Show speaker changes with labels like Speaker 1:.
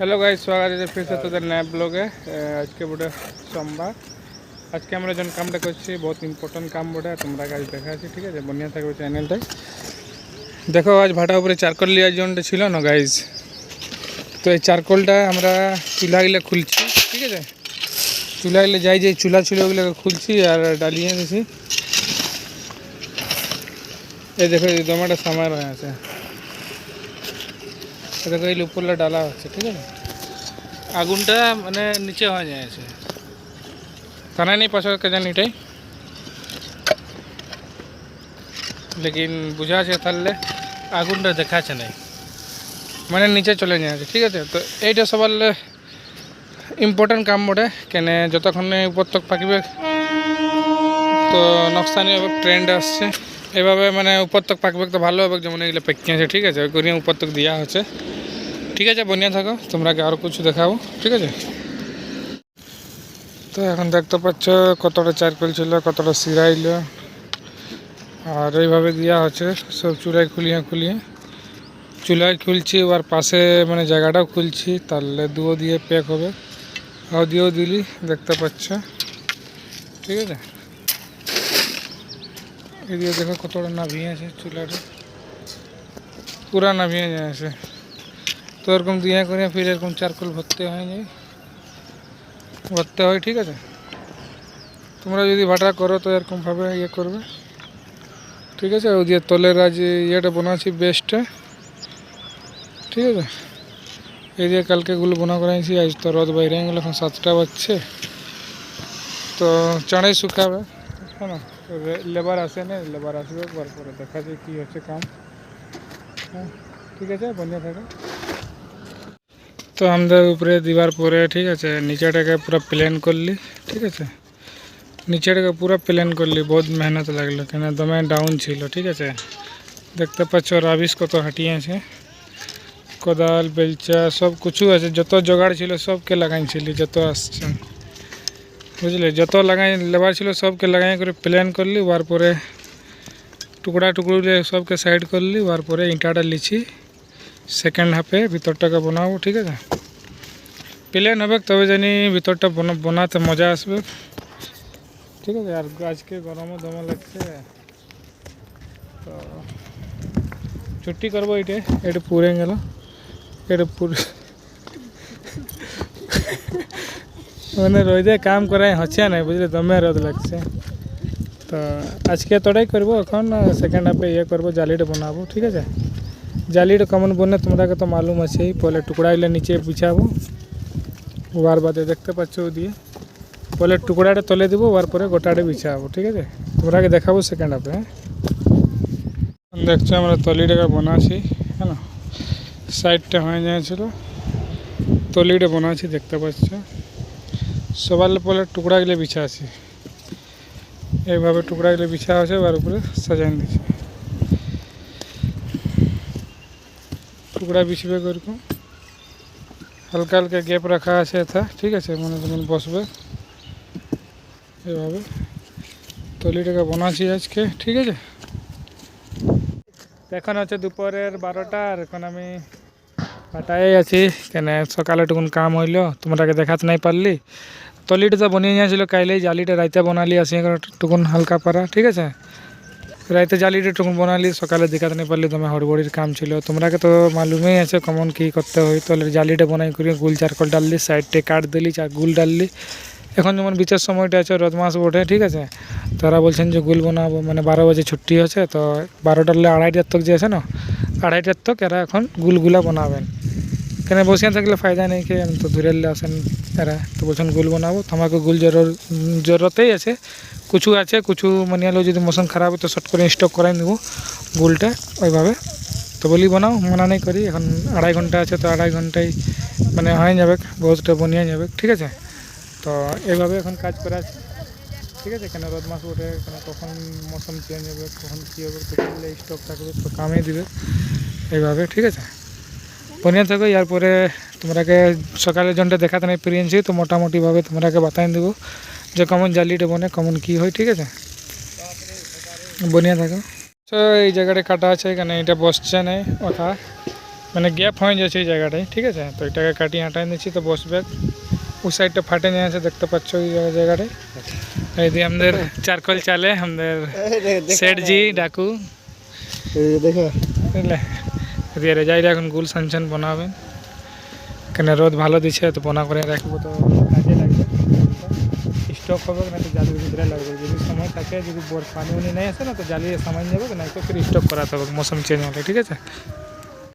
Speaker 1: Hello guys, स्वागत है फिर से তোদের नया ब्लॉगे। आज के बोटे सोमवार। आज के আমরা যখন কামটা করছি बहुत ইম্পর্টেন্ট কাম বটে, তোমরা কাজ দেখা আছে। ঠিক আছে, বনিয়া থাকবে চ্যানেলটাই দেখো। আজ ভাটা উপরে চারকোল লিয়ার জন্য ছিল না গাইস, তো এই চারকোলটা আমরা চুলাগুলো খুলছি। ঠিক আছে, চুলাগুলো যাই যে চুলা ছিল ওগুলো খুলছি আর ডালিয়ে দিছি। এই দেখো এই দমাটা সামার হয়ে আছে, দেখো এই উপরটা ডালা হচ্ছে। ঠিক আছে, আগুনটা মানে নিচে হয়ে যাচ্ছে, জানা নেই পাশে কে জানি এটাই, লেকিন বুঝা আছে তাহলে আগুনটা দেখাচ্ছে নাই, মানে নিচে চলে যাচ্ছে। ঠিক আছে, তো এইটা সবার ইম্পর্টেন্ট কাম বটে, কেন যতক্ষণে উপর তক পাকিবে তো নকশানি হবে। ট্রেন্ড আসছে এভাবে, মানে উপর তক পাকবে তো ভালো হবে, যেমন এগুলো পেকিং আছে। ঠিক আছে, ওই করিয়ে উপর তক দেওয়া হচ্ছে। ঠিক আছে, বনিয়া থাকো, তোমরাকে আরও কিছু দেখাবো। ঠিক আছে, তো এখন দেখতে পাচ্ছ কতটা চারকোল ছিল, কতটা সিরাইল, আর এইভাবে দেওয়া হচ্ছে সব চুলায় খুলিয়ে চুলায় খুলছি। এবার পাশে মানে জায়গাটাও খুলছি, তাহলে দুও দিয়ে প্যাক হবে। আর দিয়েও দিলি দেখতে পাচ্ছ। ঠিক আছে, এদিকে দেখো কতটা নাভিয়ে আছে, চুলাটা পুরা নাভিয়ে আছে। তো এরকম দিয়ে করে ফির এরকম চারকোল ভরতে হয়। ঠিক আছে, তোমরা যদি ভাটা করো তো এরকমভাবে ইয়ে করবে। ঠিক আছে, ওই দিয়ে তলের আজ ইয়েটা বানাচ্ছি বেস্টটা। ঠিক আছে, এই দিয়ে কালকে গুলো বোনা করাইছি। আজ তো রোদ বাইরে গেল, এখন 7টা বাজছে, তো চড়াই শুকাবে। হ্যাঁ না, লেবার আসে না, লেবার আসবে, তারপরে দেখা যায় কী হচ্ছে কাম। হ্যাঁ, ঠিক আছে, বন্ধ থাকে। তো আমাদের উপরে দিবার পরে ঠিক আছে, নিচেটাকে পুরো প্লেন করলি। ঠিক আছে, নিচেটাকে পুরো প্লেন করলি, বহুত মেহনত লাগলো, কেন দমে ডাউন ছিল। ঠিক আছে, দেখতে পাচ্ছ রাবিশ কত হাঁটিয়েছে, কোদাল বেলচা সব কিছু আছে, যত জোগাড় ছিল সবকে লাগাইছিলি, যত আসছে বুঝলে, যত লাগাই লেবার ছিল সবকে লাগাই করে প্লেন করলি। তারপরে টুকরা টুকরুলে সবকে সাইড করলি, তারপরে ইঁটাটা লিছি সেকেন্ড হাফে ভিতরটাকে বানাবো। ঠিক আছে, প্লেন হবে তবে জানি ভিতরটা বানাতে মজা আসবে। ঠিক আছে, আর আজকে গরমও দমে লাগছে, তো ছুটি করবো। এটা পুড়ে গেল, এটা পুরে মানে রোদে কাম করাই হচ্ছে না, বুঝলে, দমে রোদ লাগছে। তো আজকে তোটাই করবো, এখন সেকেন্ড হাফে ইয়ে করবো, জালিটা বানাবো। ঠিক আছে, জালিটা কেমন বনে তোমরাকে তো মালুম আছেই। পরে টুকরাগুলো নিচে বিছাবো, ওয়ার বাদে দেখতে পাচ্ছ দিয়ে পরে টুকরাটা তলে দেবো, ওয়ার পরে গোটাটা বিছাবো। ঠিক আছে, তোমরাকে দেখাবো সেকেন্ড হাফে। হ্যাঁ, দেখছো আমরা তলিটাকে বানাচ্ছি। হ্যাঁ না, সাইডটা হয়ে যাচ্ছিল, তলিটা বানাচ্ছি দেখতে পাচ্ছ। সবার পরে টুকরাগুলো বিছা আছে, এইভাবে টুকরাগুলো বিছা আছে, ওর উপরে সাজাই দিচ্ছি। টুকরা বিছবে এরকম হালকা হালকা গ্যাপ রাখা আছে এটা। ঠিক আছে, মানে যেমন বসবে এইভাবে তলিটাকে বানাচ্ছি আজকে। ঠিক আছে, এখন হচ্ছে দুপুরের 12টা, আর এখন আমি ভাটায় আছি, কেন সকালে টুকুন কাম হইলো, তোমরাকে দেখাতে নাই পারলি। তলিটা তো বনিয়ে নিয়েছিল কাইলেই, জালিটা রাইতে বানালি আসি টুকুন হালকা পারা। ঠিক আছে, রাইতে জালিটা টুকুন বানালি, সকালে দেখাতে নাই পারলি, তোমার হড়বড়ির কাম ছিল। তোমরাকে তো মালুমই আছে কেমন কী করতে হয়। তাহলে জালিটা বানাই করি, গুল চারকোল ডাললি, সাইডটে কাট দিলি, গুল ডাললি। এখন যেমন বিচের সময়টা আছে, রোদ মাস বটে। ঠিক আছে, তারা বলছেন যে গুল বানাবো, মানে 12 বাজে ছুটি আছে, তো 12টার 2:30টার তক যে আছে না, 2:30টার তক এরা এখন গুলগুলা বানাবেন। কেন বসে থাকলে ফায়দা নেই, কে আমি তো দূরে আসেন এরা, তো বলছেন গুল বানাবো। তো আমাকে গুল জরুরতেই আছে, কিছু আছে, কিছু মানে হলো যদি মৌসুম খারাপ হয় তো শর্ট করে স্টক করাই নেবো গুলটা ওইভাবে। তো বলি বানাও, মানা নেই করি। এখন 2.5 ঘন্টা আছে, তো 2.5 ঘন্টায় মানে হয়ে যাবে, বহুতটা বনিয়ে যাবে। ঠিক আছে, তো এইভাবে এখন কাজ করা আছে। ঠিক আছে, কেন রোদ মাস ওঠে, কেন কখন মৌসুম চেঞ্জ হবে, কখন কী হবে, তো স্টক থাকবে, তো কামে দিবে এইভাবে। ঠিক আছে, বনিয়া থাকো। এরপরে তোমরাকে সকালের জনটা দেখাতে নাই পেরিয়েছি, তো মোটামুটিভাবে তোমরাকে বাতাই দেবো যে কেমন জালিটা বনে, কেমন কী হয়। ঠিক আছে, বনিয়া থাকো। তো এই জায়গাটা কাটা আছে, এখানে এটা বসছে নেই ওঠা, মানে গ্যাপ হয়ে যাচ্ছে এই জায়গাটায়, ঠিক আছে। তো এটাকে কাটিয়ে হাঁটাই নিচ্ছি, তো বসবে ওই সাইডটা ফাটে নিয়ে আছে, দেখতে পাচ্ছ ওই জায়গাটায়। এই দিয়ে আমাদের চারকোল চালে আমাদের সেটজি ডাকু,
Speaker 2: দেখো
Speaker 1: বুঝলে। দিয়ে রেজাইলে এখন গুল সানছান বানাবেন, কেন রোদ ভালো দিচ্ছে, তো বনা করে রাখবো তো কাজে লাগবে। স্টক হবে না তো জালির ভিতরে লাগবে, যদি সময় থাকে, যদি পানি উনি নেই আসে না তো জ্বালিয়ে সামান যাবে না, তো ফির স্টক করাতে হবে মৌসুম চেঞ্জ হলে, ঠিক আছে।